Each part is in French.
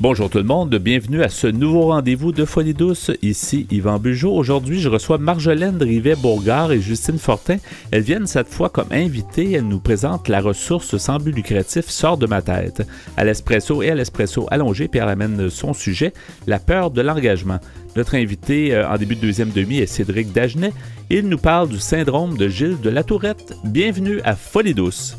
Bonjour tout le monde, bienvenue à ce nouveau rendez-vous de Folie douce. Ici Yvan Bugeaud. Aujourd'hui, je reçois Marjolaine Rivet-Bourgard et Justine Fortin. Elles viennent cette fois comme invitées. Elles nous présentent la ressource sans but lucratif Sors de ma tête. À l'espresso et à l'espresso allongé, Pierre amène son sujet, la peur de l'engagement. Notre invité en début de deuxième demi est Cédric Dagenet. Il nous parle du syndrome de Gilles de la Tourette. Bienvenue à Folie douce.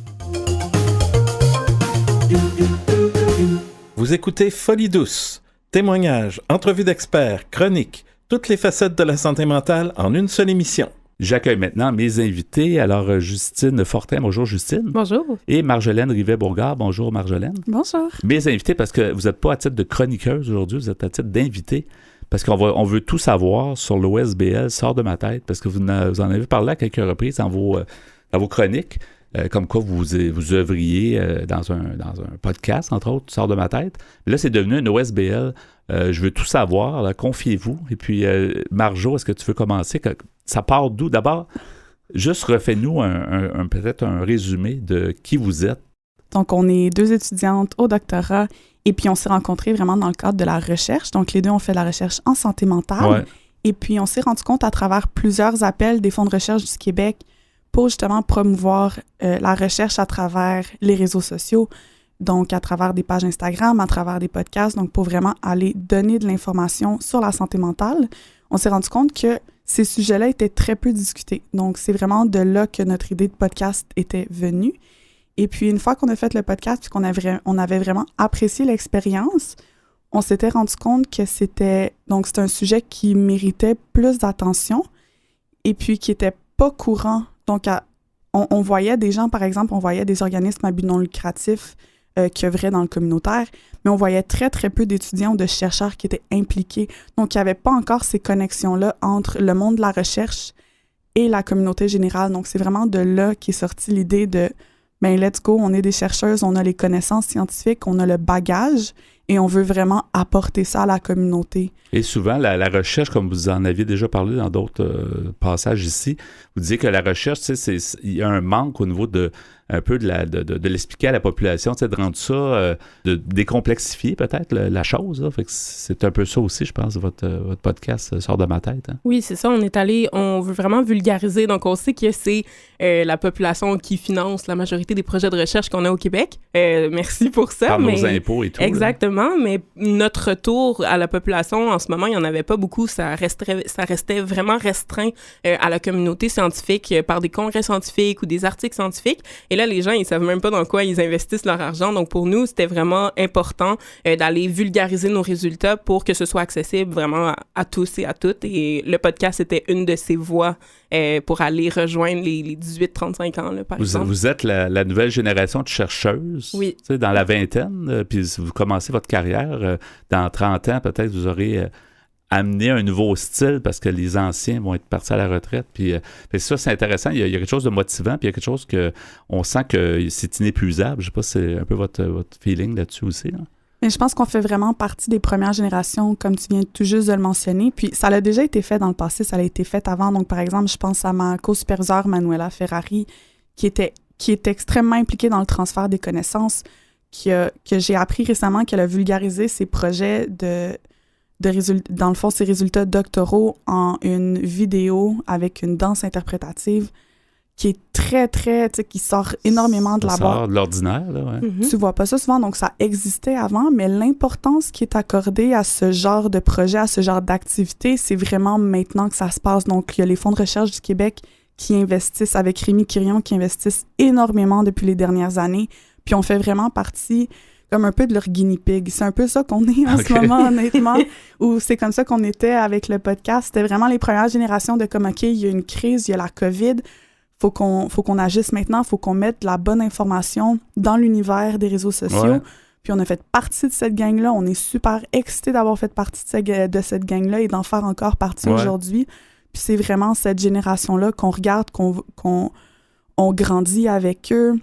Vous écoutez Folie douce. Témoignages, entrevues d'experts, chroniques, toutes les facettes de la santé mentale en une seule émission. J'accueille maintenant mes invités. Alors, Justine Fortin, bonjour Justine. Bonjour. Et Marjolaine Rivet-Bourgard, bonjour Marjolaine. Bonjour. Mes invités, parce que vous n'êtes pas à titre de chroniqueuse aujourd'hui, vous êtes à titre d'invité, parce qu'on veut tout savoir sur l'OSBL, Sors de ma tête, parce que vous en avez parlé à quelques reprises dans vos chroniques. Comme quoi vous œuvriez dans un podcast, entre autres, Sors de ma tête. Là, c'est devenu un OSBL. Je veux tout savoir, là, confiez-vous. Et puis, Marjo, est-ce que tu veux commencer? Ça part d'où? D'abord, juste refais-nous peut-être un résumé de qui vous êtes. Donc, on est 2 étudiantes au doctorat et puis on s'est rencontrées vraiment dans le cadre de la recherche. Donc, les deux ont fait de la recherche en santé mentale. Ouais. Et puis, on s'est rendu compte à travers plusieurs appels des fonds de recherche du Québec pour justement promouvoir la recherche à travers les réseaux sociaux, donc à travers des pages Instagram, à travers des podcasts, donc pour vraiment aller donner de l'information sur la santé mentale. On s'est rendu compte que ces sujets-là étaient très peu discutés. Donc, c'est vraiment de là que notre idée de podcast était venue. Et puis, une fois qu'on a fait le podcast puis qu'on avait vraiment apprécié l'expérience, on s'était rendu compte que c'était un sujet qui méritait plus d'attention et puis qui était pas courant. Donc, on voyait des gens, par exemple, on voyait des organismes à but non lucratif qui œuvraient dans le communautaire, mais on voyait très, très peu d'étudiants ou de chercheurs qui étaient impliqués. Donc, il n'y avait pas encore ces connexions-là entre le monde de la recherche et la communauté générale. Donc, c'est vraiment de là qu'est sortie l'idée de « ben let's go, on est des chercheuses, on a les connaissances scientifiques, on a le bagage et on veut vraiment apporter ça à la communauté. » Et souvent, la recherche, comme vous en aviez déjà parlé dans d'autres passages ici, vous disiez que la recherche, il y a un manque au niveau de l'expliquer à la population, de rendre ça, de décomplexifier peut-être la chose. Là. Fait que c'est un peu ça aussi, je pense, votre podcast Sors de ma tête. Hein? Oui, c'est ça. On veut vraiment vulgariser. Donc, on sait que c'est la population qui finance la majorité des projets de recherche qu'on a au Québec. Merci pour ça. Par nos impôts et tout. Exactement. Là. Mais notre retour à la population, en ce moment, il n'y en avait pas beaucoup. Ça restait vraiment restreint à la communauté scientifique par des congrès scientifiques ou des articles scientifiques. Et là, les gens, ils savent même pas dans quoi ils investissent leur argent. Donc, pour nous, c'était vraiment important d'aller vulgariser nos résultats pour que ce soit accessible vraiment à tous et à toutes. Et le podcast était une de ces voies pour aller rejoindre les 18-35 ans, là, par exemple. Vous êtes la nouvelle génération de chercheuses. Oui. Dans la vingtaine, puis vous commencez votre carrière. Dans 30 ans, peut-être, vous aurez amené un nouveau style parce que les anciens vont être partis à la retraite. Puis ça, c'est intéressant. Il y a quelque chose de motivant, puis il y a quelque chose qu'on sent que c'est inépuisable. Je sais pas si c'est un peu votre feeling là-dessus aussi. Là. Mais je pense qu'on fait vraiment partie des premières générations, comme tu viens tout juste de le mentionner. Puis ça a déjà été fait dans le passé, ça a été fait avant. Donc, par exemple, je pense à ma co-superviseure Manuela Ferrari, qui est extrêmement impliquée dans le transfert des connaissances, que j'ai appris récemment qu'elle a vulgarisé ses projets dans le fond, ses résultats doctoraux en une vidéo avec une danse interprétative qui est très, très, qui sort énormément de la boîte. Ça sort de l'ordinaire, là, ouais. Mm-hmm. Tu vois pas ça souvent, donc ça existait avant, mais l'importance qui est accordée à ce genre de projet, à ce genre d'activité, c'est vraiment maintenant que ça se passe. Donc, il y a les fonds de recherche du Québec qui investissent, avec Rémi Quirion, qui investissent énormément depuis les dernières années, puis on fait vraiment partie comme un peu de leur guinea pig. C'est un peu ça qu'on est en ce moment, honnêtement, ou c'est comme ça qu'on était avec le podcast. C'était vraiment les premières générations de comme, OK, il y a une crise, il y a la COVID, faut qu'on agisse maintenant, faut qu'on mette la bonne information dans l'univers des réseaux sociaux. Ouais. Puis on a fait partie de cette gang-là. On est super excités d'avoir fait partie de cette gang-là et d'en faire encore partie aujourd'hui. Puis c'est vraiment cette génération-là qu'on regarde, qu'on grandit avec eux.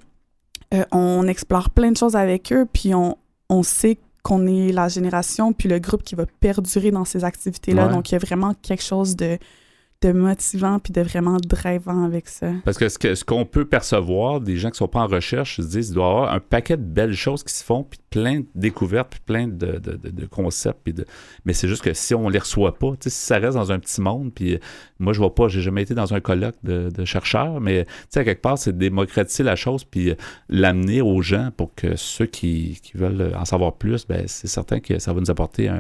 On explore plein de choses avec eux, puis on sait qu'on est la génération, puis le groupe qui va perdurer dans ces activités-là. Ouais. Donc, il y a vraiment quelque chose de motivant puis de vraiment drivant avec ça. Parce que ce qu'on peut percevoir des gens qui sont pas en recherche, ils se disent qu'il doit y avoir un paquet de belles choses qui se font, puis plein de découvertes, puis plein de concepts. Mais c'est juste que si on les reçoit pas, si ça reste dans un petit monde, puis moi, je vois pas, j'ai jamais été dans un colloque de chercheurs, mais à quelque part, c'est de démocratiser la chose, puis l'amener aux gens pour que ceux qui veulent en savoir plus, ben c'est certain que ça va nous apporter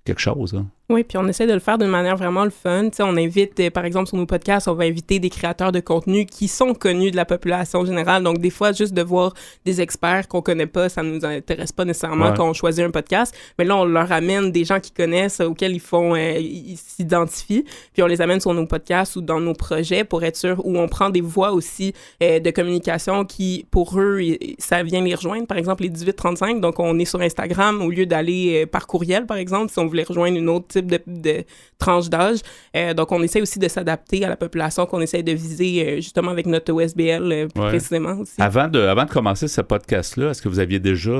quelque chose. Hein. Oui, puis on essaie de le faire d'une manière vraiment le fun. Tu sais, on invite, par exemple, sur nos podcasts, on va inviter des créateurs de contenu qui sont connus de la population générale. Donc, des fois, juste de voir des experts qu'on connaît pas, ça nous intéresse pas nécessairement quand on choisit un podcast. Mais là, on leur amène des gens qui connaissent, auxquels ils s'identifient, puis on les amène sur nos podcasts ou dans nos projets pour être sûr, où on prend des voix aussi de communication qui, pour eux, ça vient les rejoindre. Par exemple, les 18-35. Donc, on est sur Instagram au lieu d'aller par courriel, par exemple, si on voulait rejoindre une autre type de tranche d'âge. Donc, on essaie aussi de s'adapter à la population qu'on essaie de viser justement avec notre OSBL précisément aussi. Avant de commencer ce podcast-là, est-ce que vous aviez déjà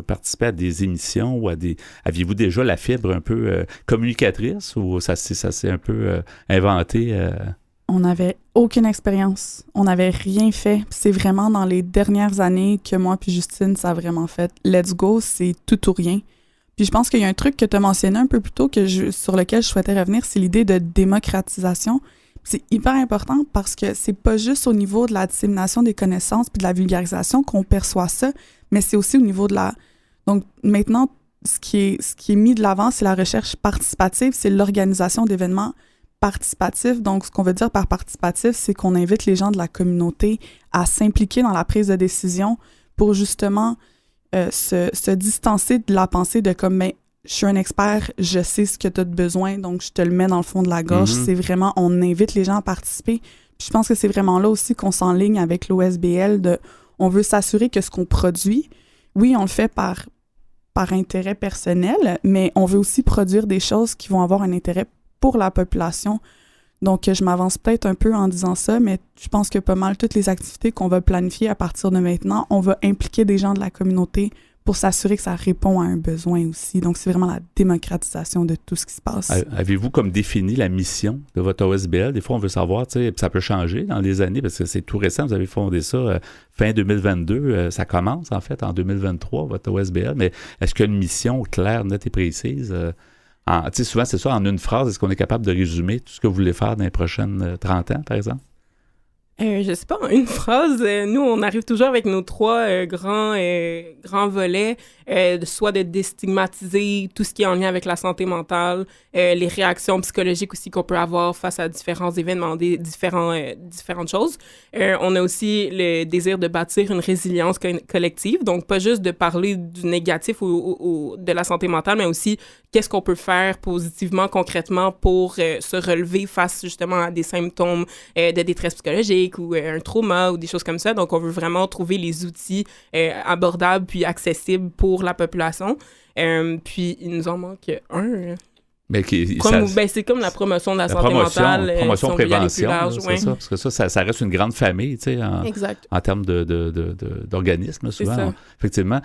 participé à des émissions ou aviez-vous déjà la fibre un peu communicatrice ou ça s'est un peu inventé? On n'avait aucune expérience. On n'avait rien fait. C'est vraiment dans les dernières années que moi puis Justine, ça a vraiment fait. Let's go, c'est tout ou rien. Puis je pense qu'il y a un truc que tu as mentionné un peu plus tôt sur lequel je souhaitais revenir, c'est l'idée de démocratisation. C'est hyper important parce que c'est pas juste au niveau de la dissémination des connaissances puis de la vulgarisation qu'on perçoit ça, mais c'est aussi au niveau de la... Donc maintenant, ce qui est mis de l'avant, c'est la recherche participative, c'est l'organisation d'événements participatifs. Donc ce qu'on veut dire par participatif, c'est qu'on invite les gens de la communauté à s'impliquer dans la prise de décision pour justement... se distancer de la pensée de comme, mais je suis un expert, je sais ce que tu as de besoin, donc je te le mets dans le fond de la gorge. C'est vraiment, on invite les gens à participer. Puis je pense que c'est vraiment là aussi qu'on s'enligne avec l'OSBL. On veut s'assurer que ce qu'on produit, oui, on le fait par intérêt personnel, mais on veut aussi produire des choses qui vont avoir un intérêt pour la population. Donc, je m'avance peut-être un peu en disant ça, mais je pense que pas mal toutes les activités qu'on va planifier à partir de maintenant, on va impliquer des gens de la communauté pour s'assurer que ça répond à un besoin aussi. Donc, c'est vraiment la démocratisation de tout ce qui se passe. Avez-vous comme défini la mission de votre OSBL? Des fois, on veut savoir, tu sais, ça peut changer dans les années parce que c'est tout récent. Vous avez fondé ça fin 2022. Ça commence, en fait, en 2023, votre OSBL. Mais est-ce qu'il y a une mission claire, nette et précise? Souvent, c'est ça, en une phrase, est-ce qu'on est capable de résumer tout ce que vous voulez faire dans les prochaines 30 ans, par exemple? Je sais pas, en une phrase, nous, on arrive toujours avec nos 3 grands volets, soit de déstigmatiser tout ce qui est en lien avec la santé mentale, les réactions psychologiques aussi qu'on peut avoir face à différents événements, différentes choses. On a aussi le désir de bâtir une résilience collective, donc pas juste de parler du négatif ou de la santé mentale, mais aussi qu'est-ce qu'on peut faire positivement, concrètement pour se relever face justement à des symptômes de détresse psychologique ou un trauma ou des choses comme ça. Donc, on veut vraiment trouver les outils abordables puis accessibles pour la population. Puis, il nous en manque un. Mais c'est comme la promotion de la santé mentale. Promotion, prévention, large, c'est ça. Parce que ça reste une grande famille, tu sais, en termes d'organismes, souvent. Ça. Effectivement.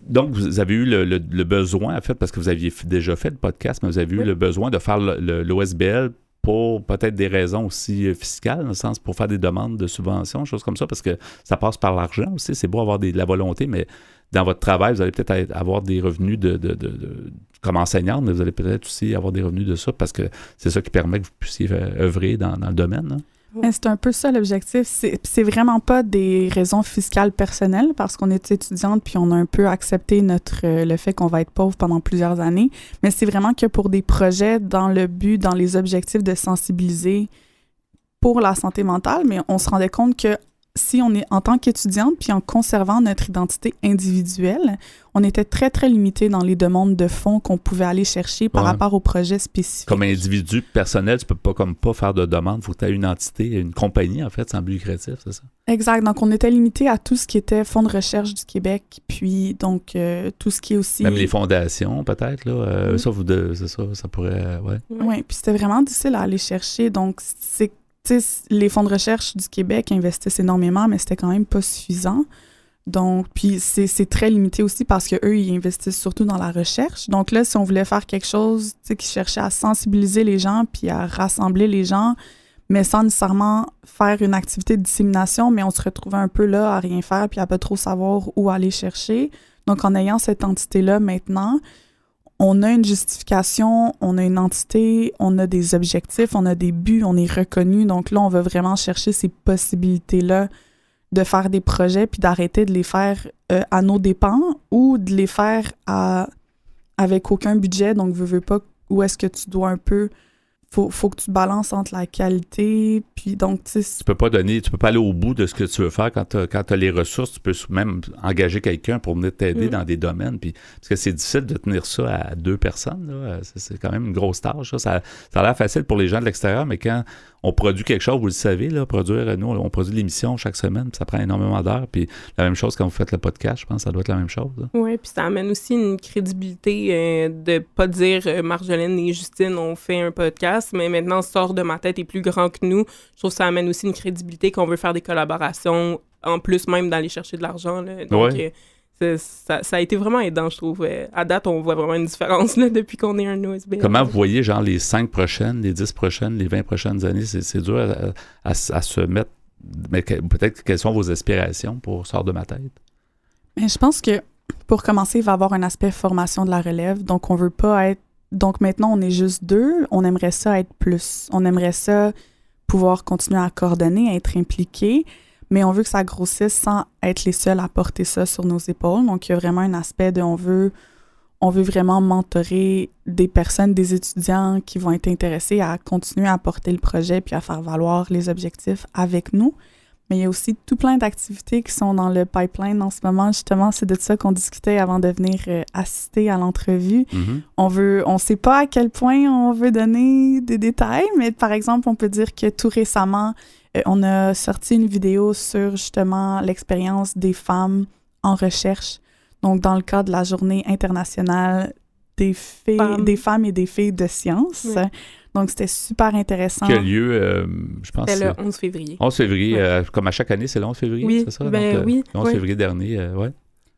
Donc, vous avez eu le besoin, en fait, parce que vous aviez déjà fait le podcast, mais vous avez eu le besoin de faire l'OSBL pour peut-être des raisons aussi fiscales, dans le sens pour faire des demandes de subventions, choses comme ça, parce que ça passe par l'argent aussi. C'est beau avoir de la volonté, mais dans votre travail, vous allez peut-être avoir des revenus comme enseignante, mais vous allez peut-être aussi avoir des revenus de ça, parce que c'est ça qui permet que vous puissiez œuvrer dans le domaine. Hein? C'est un peu ça l'objectif. C'est vraiment pas des raisons fiscales personnelles parce qu'on est étudiante puis on a un peu accepté le fait qu'on va être pauvre pendant plusieurs années. Mais c'est vraiment que pour des projets dans les objectifs de sensibiliser pour la santé mentale, mais on se rendait compte que si on est en tant qu'étudiante puis en conservant notre identité individuelle, on était très, très limité dans les demandes de fonds qu'on pouvait aller chercher par rapport aux projets spécifiques. Comme individu personnel, tu peux pas faire de demande. Il faut que tu aies une entité, une compagnie, en fait, sans but lucratif, c'est ça? Exact. Donc, on était limité à tout ce qui était Fonds de recherche du Québec, puis donc tout ce qui est aussi... Même les fondations, peut-être, là. Ça pourrait... Oui, puis c'était vraiment difficile à aller chercher. Donc, les fonds de recherche du Québec investissent énormément, mais c'était quand même pas suffisant. Donc, puis c'est très limité aussi parce qu'eux, ils investissent surtout dans la recherche. Donc là, si on voulait faire quelque chose qui cherchait à sensibiliser les gens puis à rassembler les gens, mais sans nécessairement faire une activité de dissémination, mais on se retrouvait un peu là à rien faire puis à pas trop savoir où aller chercher. Donc, en ayant cette entité-là maintenant, on a une justification, on a une entité, on a des objectifs, on a des buts, on est reconnu. Donc là, on va vraiment chercher ces possibilités-là de faire des projets puis d'arrêter de les faire à nos dépens ou de les faire avec aucun budget. Donc, veux pas, où est-ce que tu dois un peu... Faut que tu balances entre la qualité, puis donc, tu sais... Tu peux pas aller au bout de ce que tu veux faire quand t'as les ressources. Tu peux même engager quelqu'un pour venir t'aider dans des domaines. Puis, parce que c'est difficile de tenir ça à 2 personnes. Là. C'est quand même une grosse tâche. Ça a l'air facile pour les gens de l'extérieur, mais quand on produit quelque chose, vous le savez, là, nous, on produit l'émission chaque semaine, puis ça prend énormément d'heures. Puis la même chose quand vous faites le podcast, je pense que ça doit être la même chose. Oui, puis ça amène aussi une crédibilité de pas dire Marjolaine et Justine ont fait un podcast, mais maintenant Sort de ma tête est plus grand que nous. Je trouve que ça amène aussi une crédibilité qu'on veut faire des collaborations, en plus même d'aller chercher de l'argent. Là. Donc, ça a été vraiment aidant, je trouve. À date, on voit vraiment une différence là, depuis qu'on est un OSBL. Comment vous voyez, genre, les 5 prochaines, les 10 prochaines, les 20 prochaines années? C'est dur à se mettre... Mais peut-être, quelles sont vos aspirations pour Sort de ma tête? Mais je pense que, pour commencer, il va y avoir un aspect formation de la relève. Donc, on veut pas être... Donc, maintenant, on est juste 2. On aimerait ça être plus. On aimerait ça pouvoir continuer à coordonner, à être impliqué. Mais on veut que ça grossisse sans être les seuls à porter ça sur nos épaules. Donc, il y a vraiment un aspect de on veut vraiment mentorer des personnes, des étudiants qui vont être intéressés à continuer à porter le projet puis à faire valoir les objectifs avec nous. Mais il y a aussi tout plein d'activités qui sont dans le pipeline en ce moment. Justement, c'est de ça qu'on discutait avant de venir assister à l'entrevue. Mm-hmm. On sait pas à quel point on veut donner des détails, mais par exemple, on peut dire que tout récemment, on a sorti une vidéo sur justement l'expérience des femmes en recherche. Donc, dans le cadre de la Journée internationale des femmes et des filles de sciences. Oui. Donc, c'était super intéressant. Qui a lieu, je pense... C'était le 11 février. 11 février, comme à chaque année, c'est le 11 février, oui, c'est ça? Ben, donc, oui. Le 11 février dernier, ouais.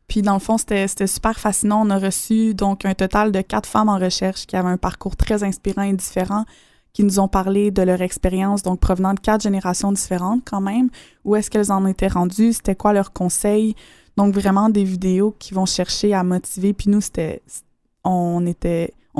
Puis, dans le fond, c'était super fascinant. On a reçu donc un total de 4 femmes en recherche qui avaient un parcours très inspirant et différent, qui nous ont parlé de leur expérience, donc provenant de 4 générations différentes quand même. Où est-ce qu'elles en étaient rendues? C'était quoi leurs conseils? Donc, vraiment des vidéos qui vont chercher à motiver. Puis nous, on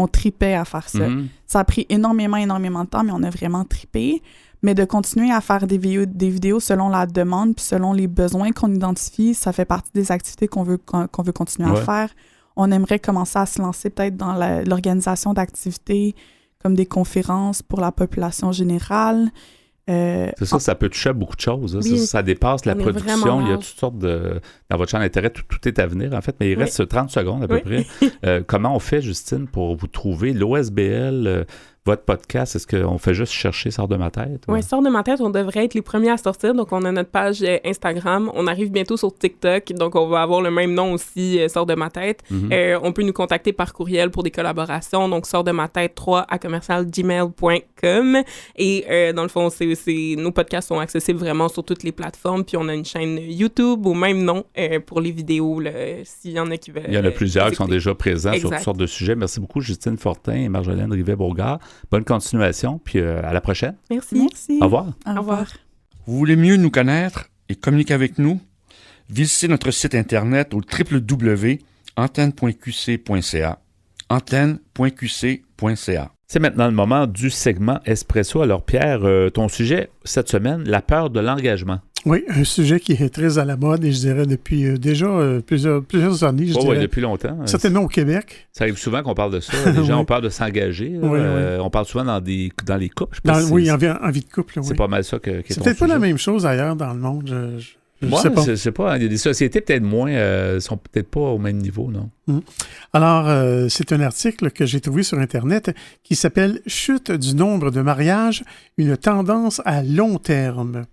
tripait à faire ça. Mm-hmm. Ça a pris énormément de temps, mais on a vraiment trippé. Mais de continuer à faire des vidéos selon la demande puis selon les besoins qu'on identifie, ça fait partie des activités qu'on veut continuer à faire. On aimerait commencer à se lancer peut-être dans l'organisation d'activités comme des conférences pour la population générale. C'est ça, ça peut toucher à beaucoup de choses. Oui, ça dépasse la production. Il y a toutes sortes de... Dans votre champ d'intérêt, tout est à venir, en fait, mais il reste 30 secondes à peu près. Comment on fait, Justine, pour vous trouver l'OSBL, votre podcast? Est-ce qu'on fait juste chercher Sort de ma tête? Oui, Sort de ma tête, on devrait être les premiers à sortir. Donc, on a notre page Instagram. On arrive bientôt sur TikTok. Donc, on va avoir le même nom aussi, Sort de ma tête. Mm-hmm. On peut nous contacter par courriel pour des collaborations. Donc, Sort de ma tête 3@gmail.com. Et dans le fond, nos podcasts sont accessibles vraiment sur toutes les plateformes. Puis, on a une chaîne YouTube au même nom pour les vidéos, s'il y en a qui veulent. Il y en a plusieurs qui sont déjà présents sur toutes sortes de sujets. Merci beaucoup, Justine Fortin et Marjolaine Rivet-Beauregard. Bonne continuation, puis à la prochaine. Merci. Au revoir. Au revoir. Vous voulez mieux nous connaître et communiquer avec nous? Visitez notre site internet au www.antenne.qc.ca. antenne.qc.ca. C'est maintenant le moment du segment Espresso. Alors Pierre, ton sujet cette semaine, la peur de l'engagement. Oui, un sujet qui est très à la mode et je dirais depuis déjà plusieurs années. Je dirais, depuis longtemps. Certainement au Québec. Ça arrive souvent qu'on parle de ça. Les gens ont peur de s'engager. On parle souvent dans les couples. En vie de couple. C'est pas mal ça qui est C'est peut-être pas la même chose ailleurs dans le monde. Moi, je sais pas. Il y a des sociétés peut-être moins, sont peut-être pas au même niveau, non? Alors, c'est un article que j'ai trouvé sur Internet qui s'appelle « Chute du nombre de mariages, une tendance à long terme ».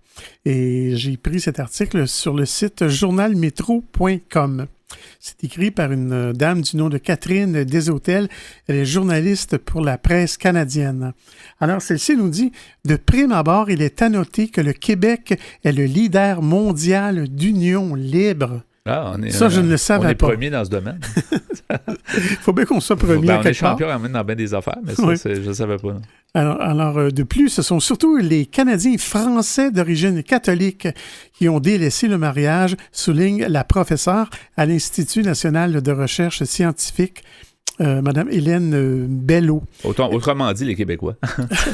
Et j'ai pris cet article sur le site journalmetro.com. C'est écrit par une dame du nom de Catherine Deshôtels. Elle est journaliste pour la presse canadienne. Alors, celle-ci nous dit « De prime abord, il est à noter que le Québec est le leader mondial d'union libre. » Ah, Ça, je ne le savais pas. On est pas. premier dans ce domaine. Il faut bien qu'on soit premier. On est champion quand même dans bien des affaires, mais ça, oui. je ne savais pas. Non. Alors, de plus, ce sont surtout les Canadiens français d'origine catholique qui ont délaissé le mariage, souligne la professeure à l'Institut national de recherche scientifique, Mme Hélène Bello. Autrement dit, les Québécois.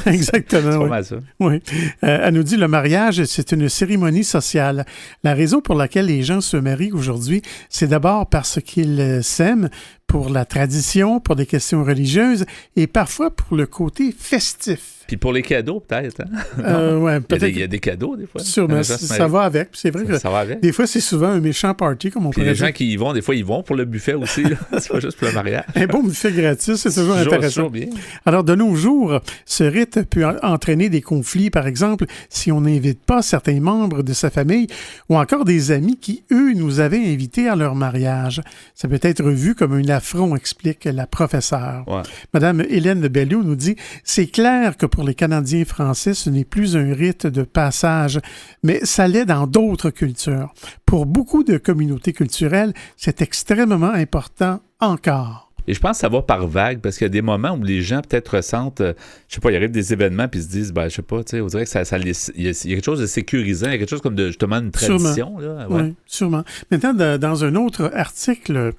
Exactement. C'est pas oui. mal ça. Oui. Elle nous dit le mariage, c'est une cérémonie sociale. La raison pour laquelle les gens se marient aujourd'hui, c'est d'abord parce qu'ils s'aiment, pour la tradition, pour des questions religieuses et parfois pour le côté festif. Puis pour les cadeaux, peut-être. Hein? Ouais, peut-être. Il y a des cadeaux, des fois. Sûrement, ça va avec. C'est vrai que ça va avec. des fois, c'est souvent un méchant party, comme on Puis pourrait les dire. gens qui y vont, des fois, ils vont pour le buffet aussi. C'est pas juste pour le mariage. Un bon buffet gratis, c'est toujours intéressant. Bien. Alors, de nos jours, ce rite peut entraîner des conflits, par exemple, si on n'invite pas certains membres de sa famille ou encore des amis qui, eux, nous avaient invités à leur mariage. Ça peut être vu comme un affront, explique la professeure. Ouais. Madame Hélène Belleau nous dit « C'est clair que pour les Canadiens français, ce n'est plus un rite de passage, mais ça l'est dans d'autres cultures. Pour beaucoup de communautés culturelles, c'est extrêmement important encore. » Et je pense que ça va par vague, parce qu'il y a des moments où les gens peut-être ressentent, je sais pas, il arrive des événements puis ils se disent, ben, je sais pas, tu sais, on dirait que il y a quelque chose de sécurisant, il y a quelque chose comme de, justement, une tradition. Là, ouais. Oui, sûrement. Maintenant, dans un autre article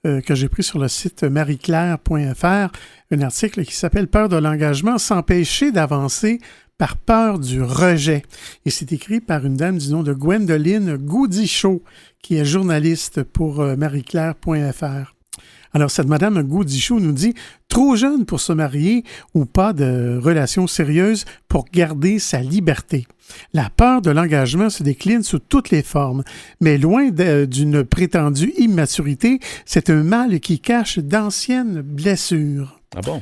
que j'ai pris sur le site marieclaire.fr, un article qui s'appelle « Peur de l'engagement, s'empêcher d'avancer par peur du rejet ». Et c'est écrit par une dame du nom de Gwendoline Goudichaud, qui est journaliste pour marieclaire.fr. Alors, cette madame Goudichaud nous dit « Trop jeune pour se marier ou pas de relation sérieuse pour garder sa liberté. La peur de l'engagement se décline sous toutes les formes, mais loin d'une prétendue immaturité, c'est un mal qui cache d'anciennes blessures. » Ah bon?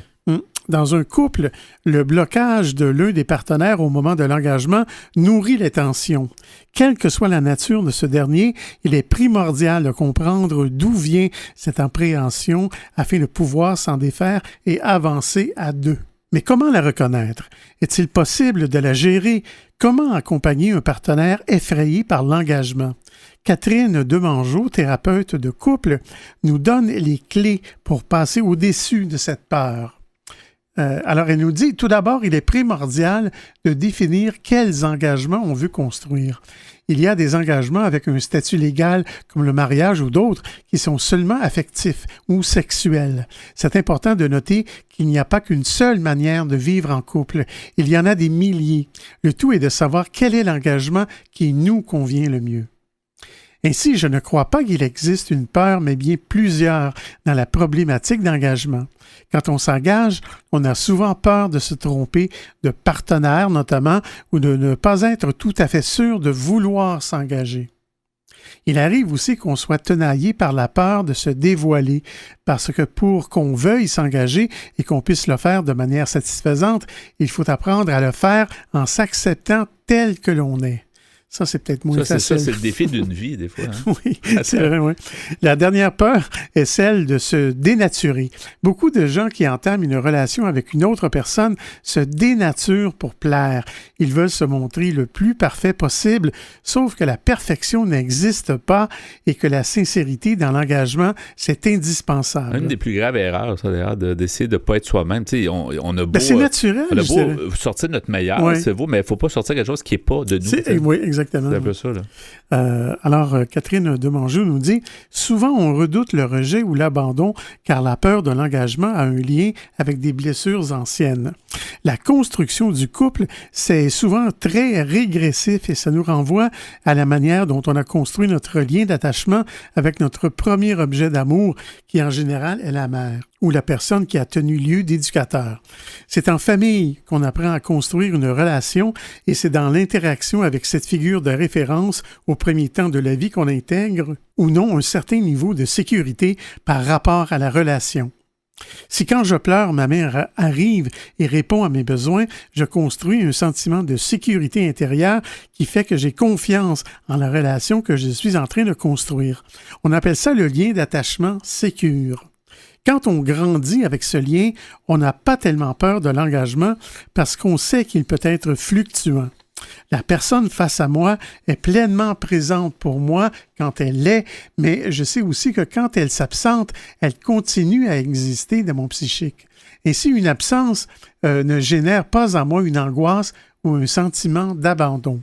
Dans un couple, le blocage de l'un des partenaires au moment de l'engagement nourrit les tensions. Quelle que soit la nature de ce dernier, il est primordial de comprendre d'où vient cette appréhension afin de pouvoir s'en défaire et avancer à deux. Mais comment la reconnaître? Est-il possible de la gérer? Comment accompagner un partenaire effrayé par l'engagement? Catherine Demangeau, thérapeute de couple, nous donne les clés pour passer au-dessus de cette peur. Alors, elle nous dit, tout d'abord, il est primordial de définir quels engagements on veut construire. Il y a des engagements avec un statut légal comme le mariage ou d'autres qui sont seulement affectifs ou sexuels. C'est important de noter qu'il n'y a pas qu'une seule manière de vivre en couple. Il y en a des milliers. Le tout est de savoir quel est l'engagement qui nous convient le mieux. Ainsi, je ne crois pas qu'il existe une peur, mais bien plusieurs dans la problématique d'engagement. Quand on s'engage, on a souvent peur de se tromper de partenaire notamment ou de ne pas être tout à fait sûr de vouloir s'engager. Il arrive aussi qu'on soit tenaillé par la peur de se dévoiler, parce que pour qu'on veuille s'engager et qu'on puisse le faire de manière satisfaisante, il faut apprendre à le faire en s'acceptant tel que l'on est. Ça, c'est peut-être moins facile. C'est le défi d'une vie, des fois. Hein? Oui, c'est vrai, oui. La dernière peur est celle de se dénaturer. Beaucoup de gens qui entament une relation avec une autre personne se dénaturent pour plaire. Ils veulent se montrer le plus parfait possible, sauf que la perfection n'existe pas et que la sincérité dans l'engagement, c'est indispensable. Une des plus graves erreurs, ça, d'ailleurs, d'essayer de ne pas être soi-même. Tu sais, on a beau... c'est naturel, on a beau sortir de notre meilleur, oui. C'est beau, mais il ne faut pas sortir quelque chose qui n'est pas de nous. Oui, exactement. C'est un peu ça, là. Alors, Catherine Demangeau nous dit « Souvent, on redoute le rejet ou l'abandon car la peur de l'engagement a un lien avec des blessures anciennes. La construction du couple, c'est souvent très régressif et ça nous renvoie à la manière dont on a construit notre lien d'attachement avec notre premier objet d'amour, qui en général est la mère ou la personne qui a tenu lieu d'éducateur. C'est en famille qu'on apprend à construire une relation et c'est dans l'interaction avec cette figure de référence au premier temps de la vie qu'on intègre ou non un certain niveau de sécurité par rapport à la relation. Si quand je pleure, ma mère arrive et répond à mes besoins, je construis un sentiment de sécurité intérieure qui fait que j'ai confiance en la relation que je suis en train de construire. On appelle ça le lien d'attachement sécure. Quand on grandit avec ce lien, on n'a pas tellement peur de l'engagement parce qu'on sait qu'il peut être fluctuant. La personne face à moi est pleinement présente pour moi quand elle l'est, mais je sais aussi que quand elle s'absente, elle continue à exister dans mon psychique. Ainsi, une absence ne génère pas en moi une angoisse ou un sentiment d'abandon.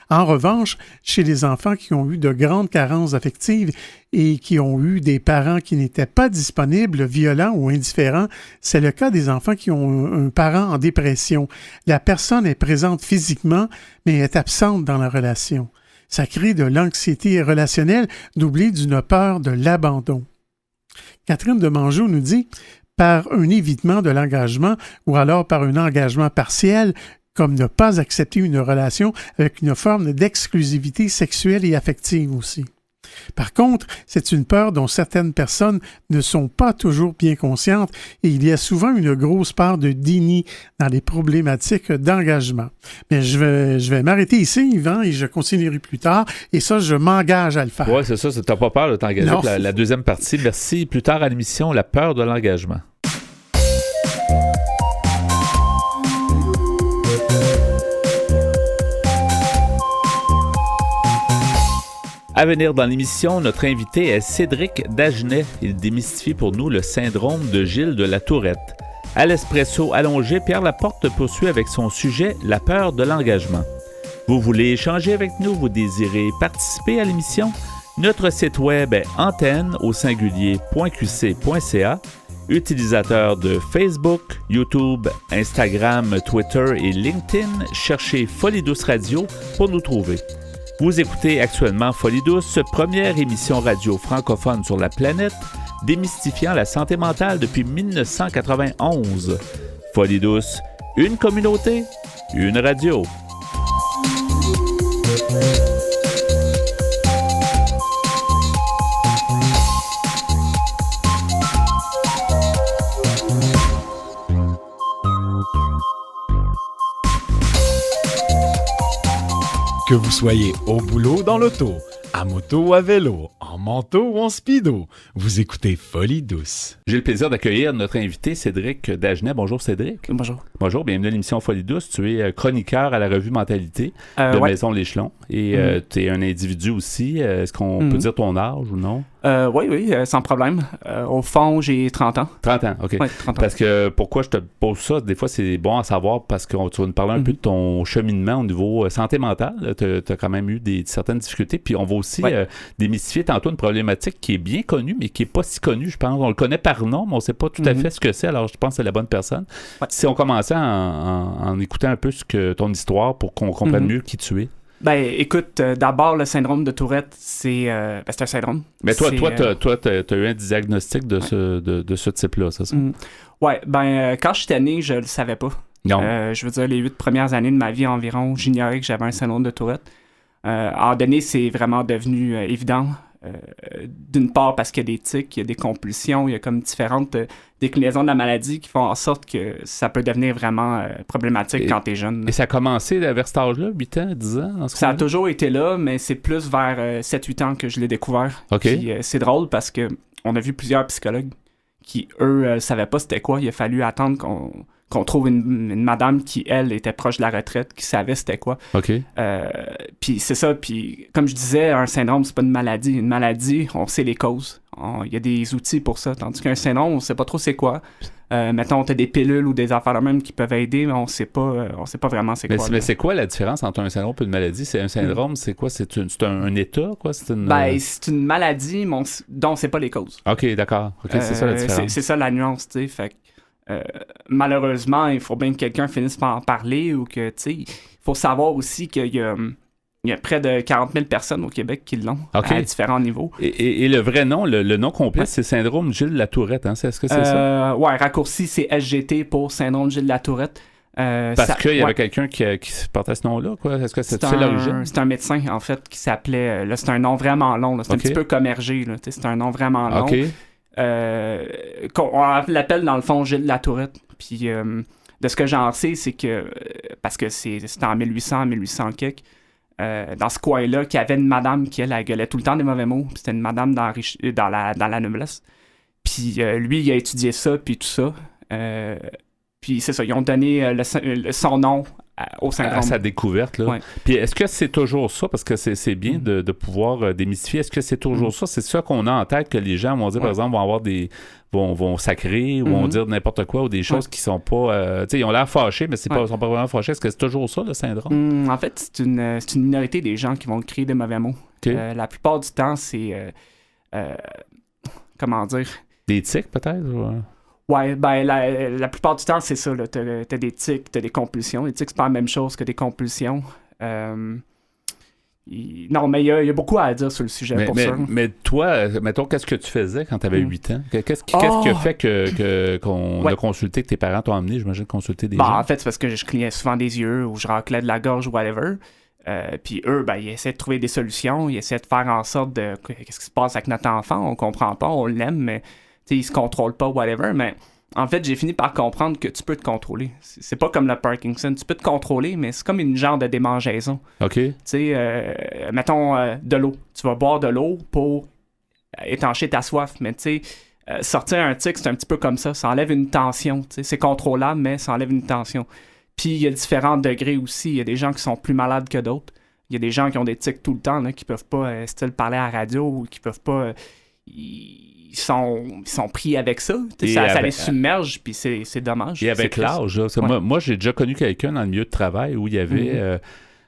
En revanche, chez les enfants qui ont eu de grandes carences affectives et qui ont eu des parents qui n'étaient pas disponibles, violents ou indifférents, c'est le cas des enfants qui ont un parent en dépression. La personne est présente physiquement, mais est absente dans la relation. Ça crée de l'anxiété relationnelle doublée d'une peur de l'abandon. Catherine de Manjou nous dit « Par un évitement de l'engagement ou alors par un engagement partiel, comme ne pas accepter une relation avec une forme d'exclusivité sexuelle et affective aussi. Par contre, c'est une peur dont certaines personnes ne sont pas toujours bien conscientes et il y a souvent une grosse part de déni dans les problématiques d'engagement. Mais je vais m'arrêter ici, Yvan, et je continuerai plus tard. Et ça, je m'engage à le faire. Oui, c'est ça. T'as pas peur de t'engager pour la deuxième partie. Merci. Plus tard à l'émission, la peur de l'engagement. À venir dans l'émission, notre invité est Cédric Dagenet. Il démystifie pour nous le syndrome de Gilles de la Tourette. À l'espresso allongé, Pierre Laporte poursuit avec son sujet « La peur de l'engagement ». Vous voulez échanger avec nous? Vous désirez participer à l'émission? Notre site web est antenne.qc.ca. Utilisateur de Facebook, YouTube, Instagram, Twitter et LinkedIn, cherchez Folie Douce Radio pour nous trouver. Vous écoutez actuellement Folie Douce, première émission radio francophone sur la planète, démystifiant la santé mentale depuis 1991. Folie Douce, une communauté, une radio. Que vous soyez au boulot, dans l'auto, à moto ou à vélo, en manteau ou en speedo, vous écoutez Folie Douce. J'ai le plaisir d'accueillir notre invité Cédric Dagenet. Bonjour Cédric. Bonjour. Bonjour, bienvenue à l'émission Folie Douce. Tu es chroniqueur à la revue Mentalité de Maison L'Échelon et tu es un individu aussi. Est-ce qu'on peut dire ton âge ou non? Oui, sans problème. Au fond, j'ai 30 ans. 30 ans, OK. Oui, 30 ans. Parce que pourquoi je te pose ça, des fois c'est bon à savoir parce que tu vas nous parler un peu de ton cheminement au niveau santé mentale. Tu as quand même eu certaines difficultés. Puis on va aussi démystifier tantôt une problématique qui est bien connue, mais qui n'est pas si connue, je pense. On le connaît par nom, mais on ne sait pas tout à fait ce que c'est. Alors je pense que c'est la bonne personne. Ouais. Si on commençait en écoutant un peu ton histoire pour qu'on comprenne mieux qui tu es. Ben, écoute, d'abord, le syndrome de Tourette, c'est un syndrome. Mais toi, t'as eu un diagnostic de ce type-là, c'est ça? Ouais, quand j'étais né, je le savais pas. Non. Je veux dire, les 8 premières années de ma vie environ, j'ignorais que j'avais un syndrome de Tourette. À un moment donné, c'est vraiment devenu évident. D'une part parce qu'il y a des tics, il y a des compulsions, il y a comme différentes déclinaisons de la maladie qui font en sorte que ça peut devenir vraiment problématique quand t'es jeune. Et ça a commencé vers cet âge-là, 8 ans, 10 ans? Ça a toujours été là, mais c'est plus vers 7-8 ans que je l'ai découvert. OK. Puis, c'est drôle parce que on a vu plusieurs psychologues qui, eux, savaient pas c'était quoi. Il a fallu attendre qu'on trouve une madame qui, elle, était proche de la retraite, qui savait c'était quoi. OK. Puis c'est ça. Puis comme je disais, un syndrome, c'est pas une maladie. Une maladie, on sait les causes. Il y a des outils pour ça. Tandis qu'un syndrome, on sait pas trop c'est quoi. Mettons, t'as des pilules ou des affaires de même qui peuvent aider, mais on sait pas vraiment c'est quoi. Mais c'est quoi la différence entre un syndrome et une maladie? C'est un syndrome, c'est quoi? C'est un état, quoi? C'est une maladie dont on sait pas les causes. OK, d'accord. OK, c'est ça la différence. C'est ça la nuance, tu sais. Fait que malheureusement, il faut bien que quelqu'un finisse par en parler ou que, tu sais, il faut savoir aussi qu'il y a près de 40 000 personnes au Québec qui l'ont à différents niveaux. Et le vrai nom, le nom complet, c'est syndrome Gilles de la Tourette, hein? Est-ce que c'est ça? Ouais, raccourci, c'est SGT pour syndrome Gilles de la Tourette. Parce qu'il y avait quelqu'un qui portait ce nom-là, quoi? Est-ce que c'est l'origine? C'est un médecin, en fait, qui s'appelait... là, c'est un nom vraiment long, là. C'est un petit peu commergé, là. C'est un nom vraiment long. OK. On l'appelle dans le fond Gilles de la Tourette. Puis de ce que j'en sais, c'est que parce que c'était en 1800 quelques, dans ce coin-là, qu'il y avait une madame qui elle gueulait tout le temps des mauvais mots. Puis c'était une madame dans la noblesse. Puis lui, il a étudié ça, puis tout ça. Puis c'est ça, ils ont donné son nom au syndrome. À sa découverte, là. Ouais. Puis est-ce que c'est toujours ça? Parce que c'est bien de pouvoir démystifier. Est-ce que c'est toujours ça? C'est ça qu'on a en tête que les gens vont dire, par exemple, vont avoir vont sacrer ou vont dire n'importe quoi ou des choses qui sont pas... tu sais, ils ont l'air fâchés, mais ils sont pas vraiment fâchés. Est-ce que c'est toujours ça, le syndrome? En fait, c'est une minorité des gens qui vont créer des mauvais mots. Okay. La plupart du temps, c'est... comment dire? Des tics, peut-être? Ou... Ouais, ben la plupart du temps, c'est ça. T'as des tics, t'as des compulsions. Les tics, c'est pas la même chose que des compulsions. Non, mais il y a beaucoup à dire sur le sujet, ça. Mais toi, mettons, qu'est-ce que tu faisais quand tu avais 8 ans? Qu'est-ce qui a fait qu'on a consulté, que tes parents t'ont amené, j'imagine, consulter des gens? En fait, c'est parce que je clignais souvent des yeux ou je raclais de la gorge ou whatever. Puis eux, ils essaient de trouver des solutions. Ils essaient de faire en sorte de... Qu'est-ce qui se passe avec notre enfant? On comprend pas, on l'aime, mais il se contrôle pas, whatever. Mais en fait, j'ai fini par comprendre que tu peux te contrôler. C'est pas comme le Parkinson. Tu peux te contrôler, mais c'est comme une genre de démangeaison. OK. Tu sais, mettons de l'eau. Tu vas boire de l'eau pour étancher ta soif. Mais tu sais, sortir un tic, c'est un petit peu comme ça. Ça enlève une tension. C'est contrôlable, mais ça enlève une tension. Puis il y a différents degrés aussi. Il y a des gens qui sont plus malades que d'autres. Il y a des gens qui ont des tics tout le temps, là, qui peuvent pas parler à la radio ou qui peuvent pas... Ils sont pris avec ça. Ça les submerge, puis c'est dommage. Et avec l'âge, moi, j'ai déjà connu quelqu'un dans le milieu de travail où il y avait...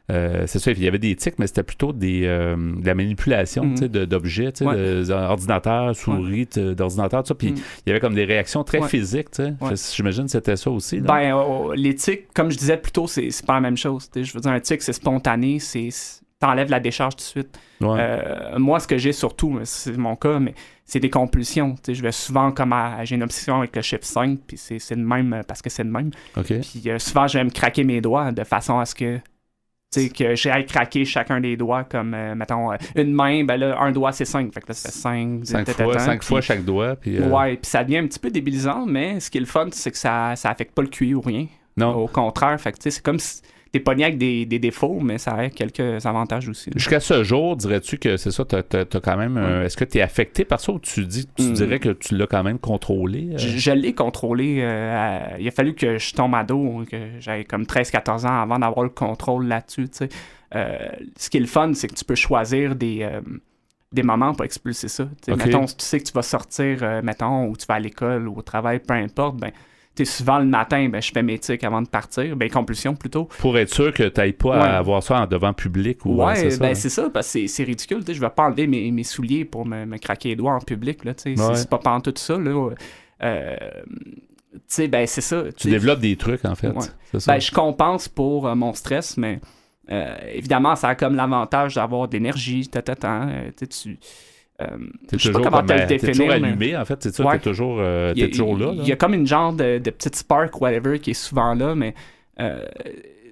c'est ça, il y avait des tics, mais c'était plutôt de la manipulation d'objets, d'ordinateurs, souris, d'ordinateurs, tout ça. Puis il y avait comme des réactions très physiques. J'imagine que c'était ça aussi. Les tics, comme je disais plus tôt, c'est pas la même chose. Je veux dire, un tic, c'est spontané, t'enlèves la décharge tout de suite. Moi, ce que j'ai surtout, c'est mon cas, mais c'est des compulsions. Je vais souvent j'ai une obsession avec le chiffre 5, puis c'est le même parce que c'est le même. Okay. Puis souvent, je vais me craquer mes doigts de façon à ce que j'ai craqué chacun des doigts comme, mettons, une main, ben là, un doigt, c'est 5. Fait que là, ça fait 5 fois chaque doigt. Puis, ouais, puis ça devient un petit peu débilisant, mais ce qui est le fun, c'est que ça affecte pas le QI ou rien. Non. Au contraire, fait que c'est comme si t'es pogné avec des défauts, mais ça a quelques avantages aussi. Jusqu'à ce jour, dirais-tu que c'est ça, t'as quand même... est-ce que tu es affecté par ça ou tu dirais que tu l'as quand même contrôlé? Je l'ai contrôlé. Il a fallu que je tombe à dos, que j'avais comme 13-14 ans avant d'avoir le contrôle là-dessus. Ce qui est le fun, c'est que tu peux choisir des moments pour expulser ça. Okay. Mettons, si tu sais que tu vas sortir, ou tu vas à l'école ou au travail, peu importe, souvent le matin, je fais mes tics avant de partir, compulsion plutôt. Pour être sûr que tu n'ailles pas à avoir ça en devant public ou c'est ça, parce que c'est ridicule. Je ne vais pas enlever mes souliers pour me craquer les doigts en public. Là, c'est pas pantoute ça. Là. C'est ça. Tu développes des trucs, en fait. Ouais. C'est ça. Je compense pour mon stress, mais évidemment, ça a comme l'avantage d'avoir de l'énergie. T'es toujours allumé, en fait, c'est ça, t'es toujours là. Il y a comme une genre de petite spark, whatever, qui est souvent là, mais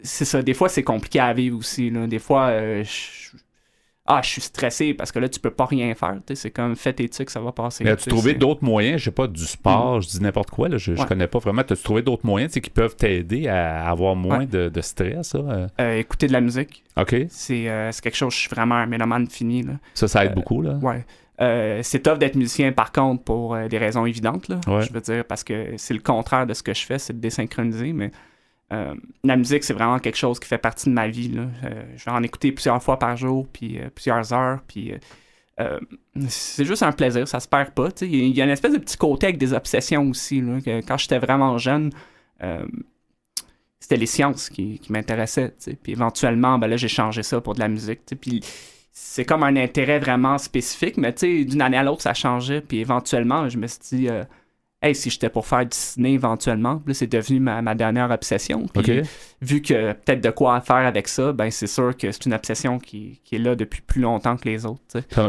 c'est ça, des fois, c'est compliqué à vivre aussi, là. Des fois, je suis stressé parce que là, tu peux pas rien faire, c'est comme, fais tes tics, ça va passer. Mais as-tu trouvé d'autres moyens, je sais pas, du sport, je dis n'importe quoi, là, je connais pas vraiment, as-tu trouvé d'autres moyens qui peuvent t'aider à avoir moins de stress, là? Écouter de la musique. OK. C'est quelque chose, je suis vraiment un mélomane fini, là. Ça aide beaucoup, là? Ouais. C'est tough d'être musicien, par contre, pour des raisons évidentes, là. Ouais. Je veux dire, parce que c'est le contraire de ce que je fais, c'est de désynchroniser, mais la musique, c'est vraiment quelque chose qui fait partie de ma vie, là. Je vais en écouter plusieurs fois par jour, puis plusieurs heures, puis c'est juste un plaisir, ça se perd pas. Il y a une espèce de petit côté avec des obsessions aussi, là, que quand j'étais vraiment jeune, c'était les sciences qui m'intéressaient, puis éventuellement, là, j'ai changé ça pour de la musique, puis c'est comme un intérêt vraiment spécifique, mais d'une année à l'autre, ça changeait, puis éventuellement, je me suis dit... si j'étais pour faire du ciné éventuellement, là, c'est devenu ma dernière obsession. Puis, vu que peut-être de quoi faire avec ça, c'est sûr que c'est une obsession qui est là depuis plus longtemps que les autres.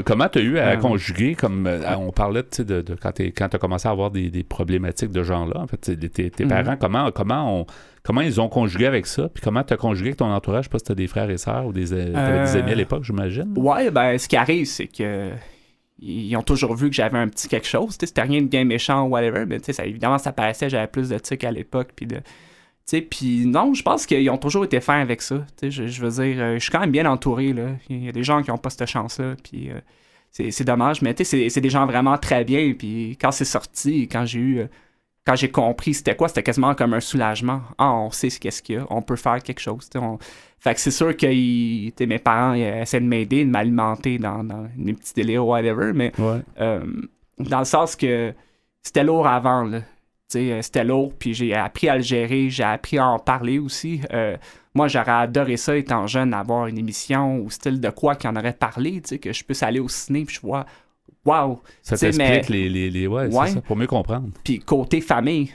Comment tu as eu à conjuguer, comme on parlait de quand tu as commencé à avoir des problématiques de genre-là, en fait, tes parents, comment ils ont conjugué avec ça, puis comment tu as conjugué avec ton entourage? Je sais pas si tu as des frères et sœurs ou t'avais des amis à l'époque, j'imagine. Ouais, ce qui arrive, c'est que ils ont toujours vu que j'avais un petit quelque chose. C'était rien de bien méchant ou whatever, mais évidemment, ça paraissait j'avais plus de tics à l'époque. Puis non, je pense qu'ils ont toujours été fins avec ça. Je veux dire, je suis quand même bien entouré. Là. Il y a des gens qui n'ont pas cette chance-là. Puis c'est dommage, mais c'est des gens vraiment très bien. Puis quand c'est sorti, quand j'ai eu quand j'ai compris c'était quoi, c'était quasiment comme un soulagement. Ah, on sait qu'est-ce qu'il y a, on peut faire quelque chose. Fait que c'est sûr que mes parents essaient de m'aider, de m'alimenter dans mes petits délires, whatever, mais dans le sens que c'était lourd avant, là. C'était lourd, puis j'ai appris à le gérer, j'ai appris à en parler aussi. Moi, j'aurais adoré ça, étant jeune, avoir une émission ou style de quoi qui en aurait parlé, que je puisse aller au ciné, puis je vois... Wow! Ça t'explique les ouais, c'est ça, pour mieux comprendre. Puis côté famille,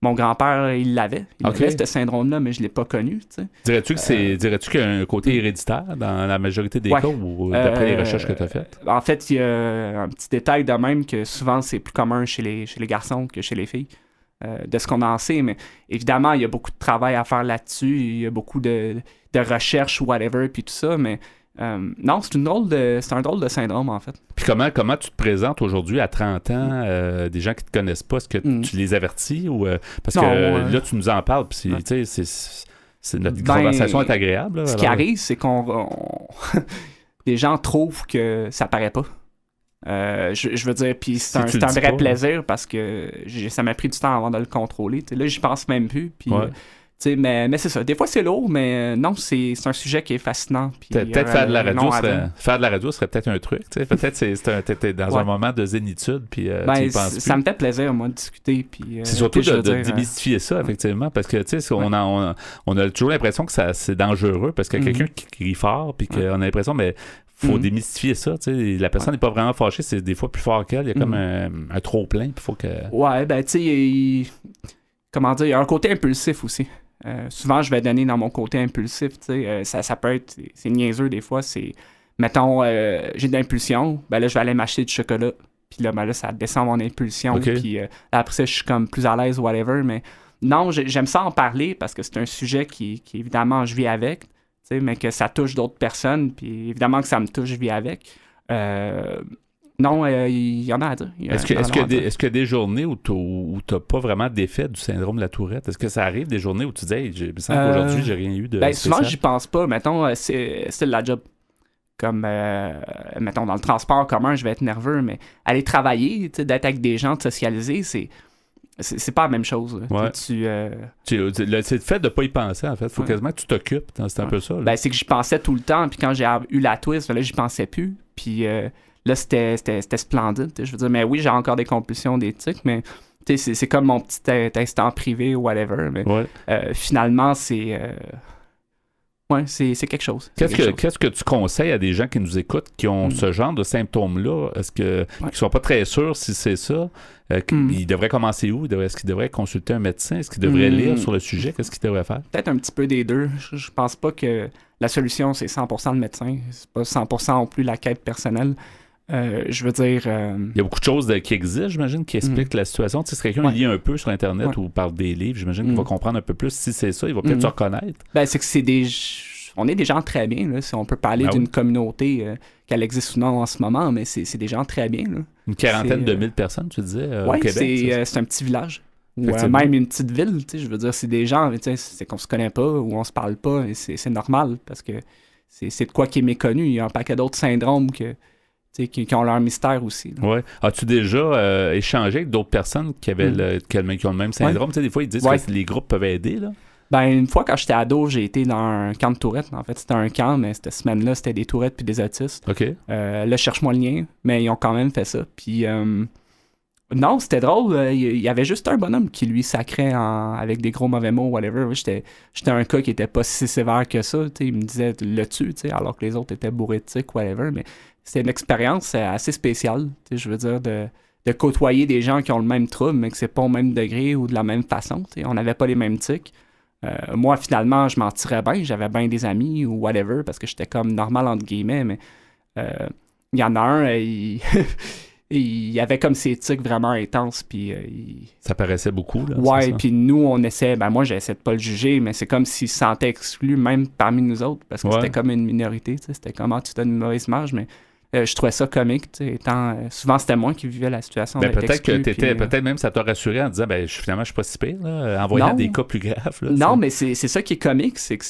mon grand-père, il l'avait. Il avait ce syndrome-là, mais je ne l'ai pas connu. Dirais-tu qu'il y a un côté héréditaire dans la majorité des cas, ou d'après les recherches que tu as faites? En fait, il y a un petit détail de même que souvent, c'est plus commun chez les garçons que chez les filles, de ce qu'on en sait. Mais évidemment, il y a beaucoup de travail à faire là-dessus. Il y a beaucoup de recherches, whatever, puis tout ça, mais... non, c'est un drôle de syndrome, en fait. Puis comment tu te présentes aujourd'hui à 30 ans, des gens qui te connaissent pas, est-ce que tu les avertis ou parce que là tu nous en parles, puis notre conversation est agréable. Là, ce qui arrive, c'est qu'on les gens trouvent que ça paraît pas. Je veux dire, puis c'est un vrai plaisir parce que ça m'a pris du temps avant de le contrôler. Là, j'y pense même plus. Puis mais c'est ça. Des fois, c'est lourd, mais non, c'est un sujet qui est fascinant. Peut-être faire de la radio, serait peut-être un truc. Peut-être t'es dans un moment de zénitude, puis tu y penses plus. Ça me fait plaisir, moi, de discuter. C'est surtout de démystifier ça, effectivement, parce que on a toujours l'impression que c'est dangereux, parce qu'il y a quelqu'un qui crie fort, puis qu'on a l'impression, mais faut démystifier ça. La personne n'est pas vraiment fâchée, c'est des fois plus fort qu'elle. Il y a comme un trop-plein, puis il faut que... Ouais, ben, tu sais, comment dire, il y a un côté impulsif aussi. Souvent, je vais donner dans mon côté impulsif, ça peut être, c'est niaiseux des fois, c'est, mettons, j'ai de l'impulsion, ben là, je vais aller m'acheter du chocolat, puis là, ben là, ça descend mon impulsion, puis après ça, je suis comme plus à l'aise, whatever, mais non, j'aime ça en parler, parce que c'est un sujet qui évidemment, je vis avec, mais que ça touche d'autres personnes, puis évidemment que ça me touche, je vis avec. Non, il y en a à dire. Est-ce qu'il y a des journées où tu n'as pas vraiment d'effet du syndrome de la Tourette? Est-ce que ça arrive des journées où tu dis, hey, il me semble qu'aujourd'hui, j'ai rien eu de spécial? Souvent, j'y pense pas. Mettons, c'est la job. Comme, mettons, dans le transport commun, je vais être nerveux, mais aller travailler, d'être avec des gens, de socialiser, c'est pas la même chose. Ouais. C'est le fait de pas y penser, en fait. Il faut quasiment que tu t'occupes. C'est un peu ça. Ben, c'est que j'y pensais tout le temps, puis quand j'ai eu la twist, là, j'y pensais plus. Puis... là, c'était splendide. Je veux dire, mais oui, j'ai encore des compulsions, des tics, mais c'est comme mon petit instant privé ou whatever. Mais finalement, c'est quelque chose. Qu'est-ce que tu conseilles à des gens qui nous écoutent, qui ont ce genre de symptômes-là? Est-ce qu'ils ne sont pas très sûrs si c'est ça? Ils devraient commencer où? Est-ce qu'ils devraient consulter un médecin? Est-ce qu'ils devraient lire sur le sujet? Qu'est-ce qu'ils devraient faire? Peut-être un petit peu des deux. Je pense pas que la solution, c'est 100% le médecin. C'est pas 100% non plus la quête personnelle. Je veux dire... Il y a beaucoup de choses qui existent, j'imagine, qui expliquent la situation. Si quelqu'un lit un peu sur Internet ou par des livres, j'imagine qu'il va comprendre un peu plus. Si c'est ça, il va peut-être se reconnaître. Ben, c'est que on est des gens très bien. Là. Si on peut parler d'une communauté, qu'elle existe ou non en ce moment, mais c'est des gens très bien. Là. Une quarantaine de 1000 personnes, tu disais, au Québec? C'est un petit village. Ou même une petite ville. Je veux dire, c'est des gens, c'est qu'on se connaît pas ou on se parle pas. Et c'est normal parce que c'est de quoi qui est méconnu. Il y a un paquet d'autres syndromes qui ont leur mystère aussi. Ouais. As-tu déjà échangé avec d'autres personnes qui avaient qui ont le même syndrome? Des fois, ils disent que les groupes peuvent aider. Là. Ben, une fois, quand j'étais ado, j'ai été dans un camp de tourettes. En fait, c'était un camp, mais cette semaine-là, c'était des tourettes puis des autistes. OK. Là, cherche-moi le lien, mais ils ont quand même fait ça. Puis, non, c'était drôle. Il y avait juste un bonhomme qui, lui, sacrait avec des gros mauvais mots, whatever. J'étais un cas qui était pas si sévère que ça. Il me disait « le tue », alors que les autres étaient bourrés de tics, whatever. Mais c'était une expérience assez spéciale, je veux dire, de côtoyer des gens qui ont le même trouble, mais que c'est pas au même degré ou de la même façon. On n'avait pas les mêmes tics. Moi, finalement, je m'en tirais bien. J'avais bien des amis ou whatever, parce que j'étais comme normal, entre guillemets, mais il y en a un, il avait comme ses tics vraiment intenses, puis... Ça paraissait beaucoup, là. Ouais, puis nous, on essaie... Ben moi, j'essaie de pas le juger, mais c'est comme s'il se sentait exclu, même parmi nous autres, parce que c'était comme une minorité, c'était comme, tu donnes une mauvaise marge, mais... je trouvais ça comique, étant souvent c'était moi qui vivais la situation. Ben, peut-être que peut-être même ça t'a rassuré en disant finalement je suis pas si pire, là, en voyant des cas plus graves. Là, non, mais c'est ça qui est comique, c'est que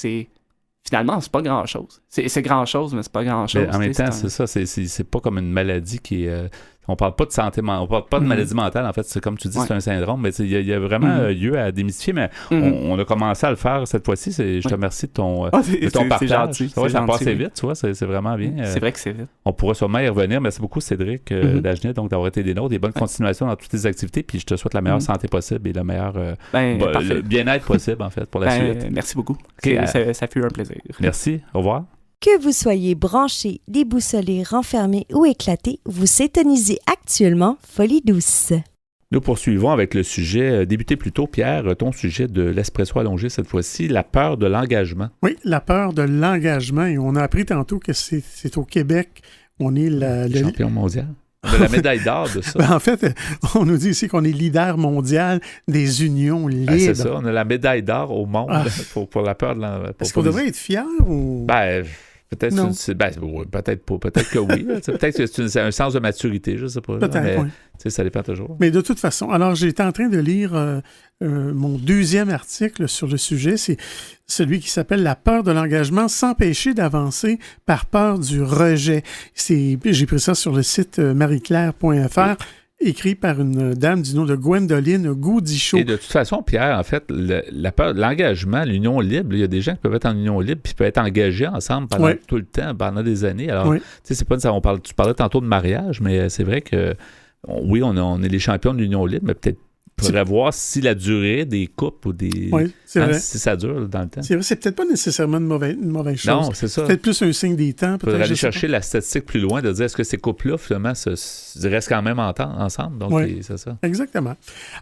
finalement c'est pas grand chose. C'est grand chose, mais c'est pas grand chose. En même temps, c'est ça, c'est pas comme une maladie qui est. On parle pas de santé, on parle pas de maladie mentale, en fait, c'est comme tu dis, c'est un syndrome, mais il y a vraiment lieu à démystifier, mais on a commencé à le faire cette fois-ci, je te remercie de ton partage. C'est gentil. Ça passe vite, tu vois, c'est vraiment bien. C'est vrai que c'est vite. On pourra sûrement y revenir. Merci beaucoup, Cédric Dagenet, donc d'avoir été des nôtres, des bonnes continuations dans toutes tes activités, puis je te souhaite la meilleure santé possible et le meilleur le bien-être possible, en fait, pour la suite. Merci beaucoup. Okay, ça fut un plaisir. Merci, au revoir. Que vous soyez branché, déboussolé, renfermé ou éclaté, vous s'étonisez actuellement Folie douce. Nous poursuivons avec le sujet débuté plus tôt, Pierre, ton sujet de l'espresso allongé cette fois-ci, la peur de l'engagement. Oui, la peur de l'engagement. Et on a appris tantôt que c'est au Québec, on est le champion mondial. De la médaille d'or de ça. En fait, on nous dit ici qu'on est leader mondial des unions libres. C'est ça, on a la médaille d'or au monde pour la peur de l'engagement. Est-ce qu'on devrait être fiers ou... Peut-être peut-être pas. Peut-être que oui. Peut-être que c'est un sens de maturité, je ne sais pas. Peut-être, oui. Ça dépend toujours. Mais de toute façon, alors j'étais en train de lire mon deuxième article sur le sujet. C'est celui qui s'appelle « La peur de l'engagement, s'empêcher d'avancer par peur du rejet ». J'ai pris ça sur le site marieclaire.fr. Écrit par une dame du nom de Gwendoline Goudichaud. Et de toute façon, Pierre, en fait, la peur, l'engagement, l'union libre, il y a des gens qui peuvent être en union libre puis peuvent être engagés ensemble pendant tout le temps, pendant des années. Alors, tu sais, c'est pas ça. Tu parlais tantôt de mariage, mais c'est vrai que oui, on est les champions de l'union libre, mais peut-être il faudrait voir si la durée des couples ou des... Oui, c'est vrai. Si ça dure dans le temps. C'est vrai, c'est peut-être pas nécessairement une mauvaise chose. Non, c'est ça. C'est peut-être plus un signe des temps. Il faudrait aller chercher la statistique plus loin, de dire est-ce que ces couples-là, finalement, restent quand même ensemble. Donc, c'est ça. Exactement.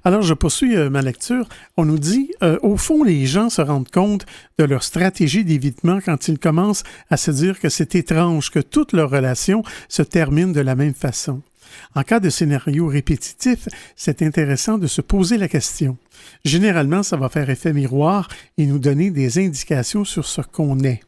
Alors, je poursuis ma lecture. On nous dit, au fond, les gens se rendent compte de leur stratégie d'évitement quand ils commencent à se dire que c'est étrange que toutes leurs relations se terminent de la même façon. En cas de scénario répétitif, c'est intéressant de se poser la question. Généralement, ça va faire effet miroir et nous donner des indications sur ce qu'on est.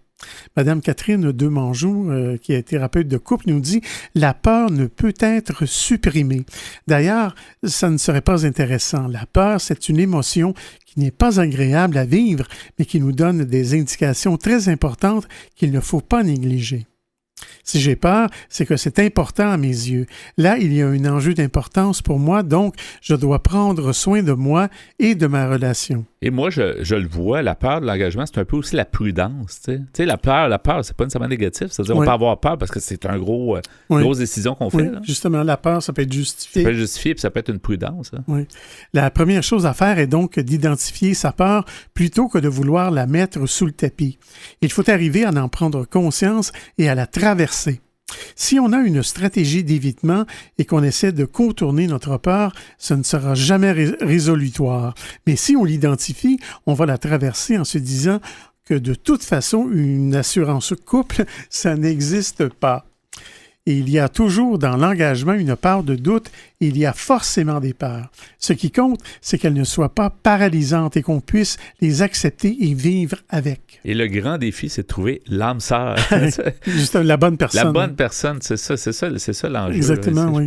Madame Catherine Demangeau, qui est thérapeute de couple, nous dit « La peur ne peut être supprimée. » D'ailleurs, ça ne serait pas intéressant. La peur, c'est une émotion qui n'est pas agréable à vivre, mais qui nous donne des indications très importantes qu'il ne faut pas négliger. Si j'ai peur, c'est que c'est important à mes yeux. Là, il y a un enjeu d'importance pour moi, donc je dois prendre soin de moi et de ma relation. Et moi, je le vois, la peur de l'engagement, c'est un peu aussi la prudence. Tu sais, la peur, c'est pas nécessairement négatif. C'est-à-dire on peut avoir peur parce que c'est une grosse décision qu'on fait. Là. Justement, la peur, ça peut être justifié. Ça peut être justifié, puis ça peut être une prudence. Hein. Oui. La première chose à faire est donc d'identifier sa peur plutôt que de vouloir la mettre sous le tapis. Il faut arriver à en prendre conscience et à la traverser. Si on a une stratégie d'évitement et qu'on essaie de contourner notre peur, ce ne sera jamais résolutoire. Mais si on l'identifie, on va la traverser en se disant que de toute façon, une assurance couple, ça n'existe pas. Et il y a toujours dans l'engagement une part de doute et il y a forcément des peurs. Ce qui compte, c'est qu'elles ne soient pas paralysantes et qu'on puisse les accepter et vivre avec. Et le grand défi, c'est de trouver l'âme sœur. Juste la bonne personne. La bonne personne, c'est ça l'enjeu. Exactement, oui.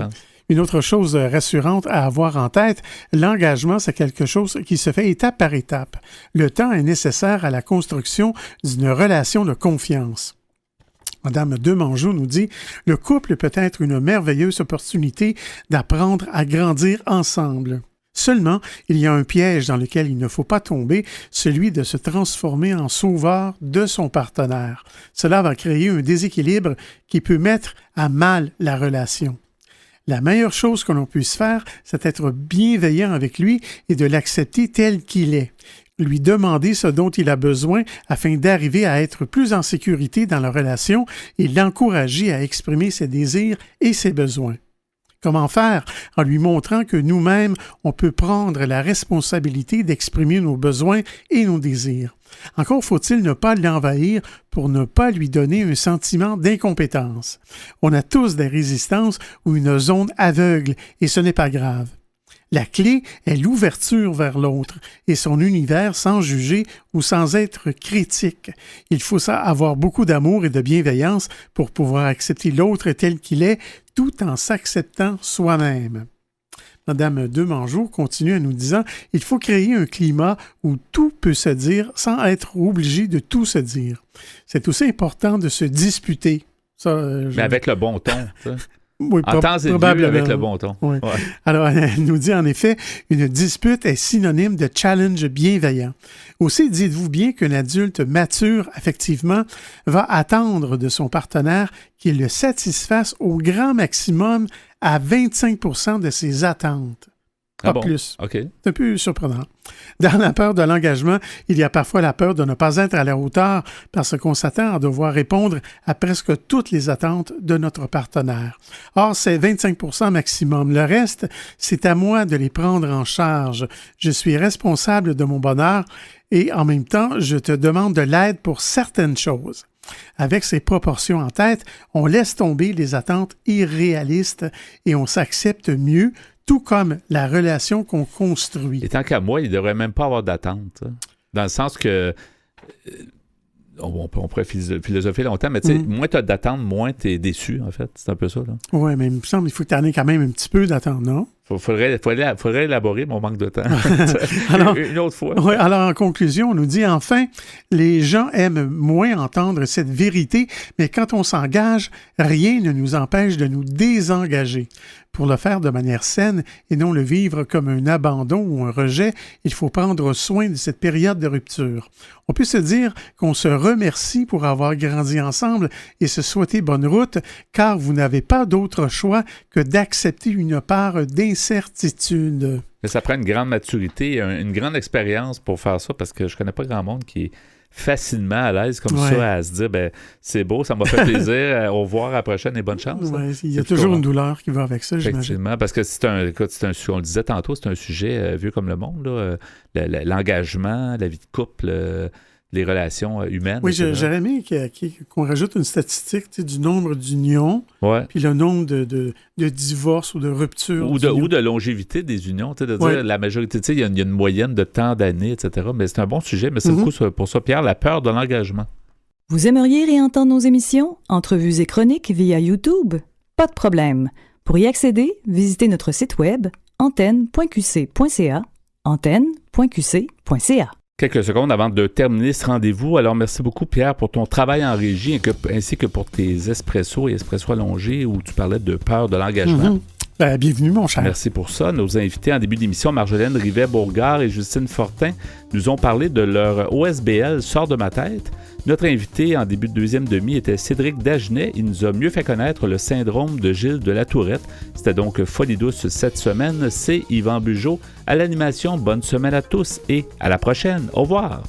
Une autre chose rassurante à avoir en tête, l'engagement, c'est quelque chose qui se fait étape par étape. Le temps est nécessaire à la construction d'une relation de confiance. Madame Demangeau nous dit « Le couple peut être une merveilleuse opportunité d'apprendre à grandir ensemble. Seulement, il y a un piège dans lequel il ne faut pas tomber, celui de se transformer en sauveur de son partenaire. Cela va créer un déséquilibre qui peut mettre à mal la relation. La meilleure chose que l'on puisse faire, c'est d'être bienveillant avec lui et de l'accepter tel qu'il est. Lui demander ce dont il a besoin afin d'arriver à être plus en sécurité dans la relation et l'encourager à exprimer ses désirs et ses besoins. Comment faire? En lui montrant que nous-mêmes, on peut prendre la responsabilité d'exprimer nos besoins et nos désirs. Encore faut-il ne pas l'envahir pour ne pas lui donner un sentiment d'incompétence. On a tous des résistances ou une zone aveugle et ce n'est pas grave. La clé est l'ouverture vers l'autre et son univers sans juger ou sans être critique. Il faut avoir beaucoup d'amour et de bienveillance pour pouvoir accepter l'autre tel qu'il est tout en s'acceptant soi-même. Madame Demangeau continue en nous disant « Il faut créer un climat où tout peut se dire sans être obligé de tout se dire. C'est aussi important de se disputer. » Mais avec le bon ton. Oui, en temps et lieu avec le bon ton. Oui. Ouais. Alors, elle nous dit en effet, une dispute est synonyme de challenge bienveillant. Aussi, dites-vous bien qu'un adulte mature affectivement va attendre de son partenaire qu'il le satisfasse au grand maximum à 25% de ses attentes. Pas plus. OK. C'est un peu surprenant. Dans la peur de l'engagement, il y a parfois la peur de ne pas être à la hauteur parce qu'on s'attend à devoir répondre à presque toutes les attentes de notre partenaire. Or, c'est 25% maximum. Le reste, c'est à moi de les prendre en charge. Je suis responsable de mon bonheur et en même temps, je te demande de l'aide pour certaines choses. Avec ces proportions en tête, on laisse tomber les attentes irréalistes et on s'accepte mieux, tout comme la relation qu'on construit. Et tant qu'à moi, il ne devrait même pas avoir d'attente. Hein. Dans le sens que... on pourrait philosopher longtemps, mais tu sais, moins tu as d'attente, moins tu es déçu, en fait. C'est un peu ça, là. Oui, mais il me semble qu'il faut que tu en aies quand même un petit peu d'attente, non? Faudrait élaborer mon manque de temps. Alors, une autre fois. Oui, alors en conclusion, on nous dit enfin, les gens aiment moins entendre cette vérité, mais quand on s'engage, rien ne nous empêche de nous désengager. Pour le faire de manière saine et non le vivre comme un abandon ou un rejet, il faut prendre soin de cette période de rupture. On peut se dire qu'on se remercie pour avoir grandi ensemble et se souhaiter bonne route, car vous n'avez pas d'autre choix que d'accepter une part d'incertitude. Mais ça prend une grande maturité, une grande expérience pour faire ça, parce que je connais pas grand monde qui est facilement à l'aise comme ça à se dire c'est beau, ça m'a fait plaisir, au revoir à la prochaine et bonne chance. Ouais, il y a toujours une douleur qui va avec ça, j'imagine. Effectivement, parce que on le disait tantôt, c'est un sujet vieux comme le monde, là, l'engagement, la vie de couple, les relations humaines. Oui, j'aurais aimé qu'on rajoute une statistique du nombre d'unions, puis le nombre de divorces ou de ruptures. Ou de longévité des unions, de dire la majorité, il y a une moyenne de temps d'années, etc. Mais c'est un bon sujet, mais c'est le coup pour ça, Pierre, la peur de l'engagement. Vous aimeriez réentendre nos émissions, entrevues et chroniques via YouTube? Pas de problème. Pour y accéder, visitez notre site web antenne.qc.ca, antenne.qc.ca. Quelques secondes avant de terminer ce rendez-vous. Alors, merci beaucoup, Pierre, pour ton travail en régie ainsi que pour tes espressos et espressos allongés où tu parlais de peur de l'engagement. Bienvenue, mon cher. Merci pour ça. Nos invités en début d'émission, Marjolaine Rivet-Bourgard et Justine Fortin, nous ont parlé de leur OSBL Sort de ma tête. Notre invité en début de deuxième demi était Cédric Dagenet. Il nous a mieux fait connaître le syndrome de Gilles de la Tourette. C'était donc Folie douce cette semaine. C'est Yvan Bugeaud à l'animation. Bonne semaine à tous et à la prochaine. Au revoir.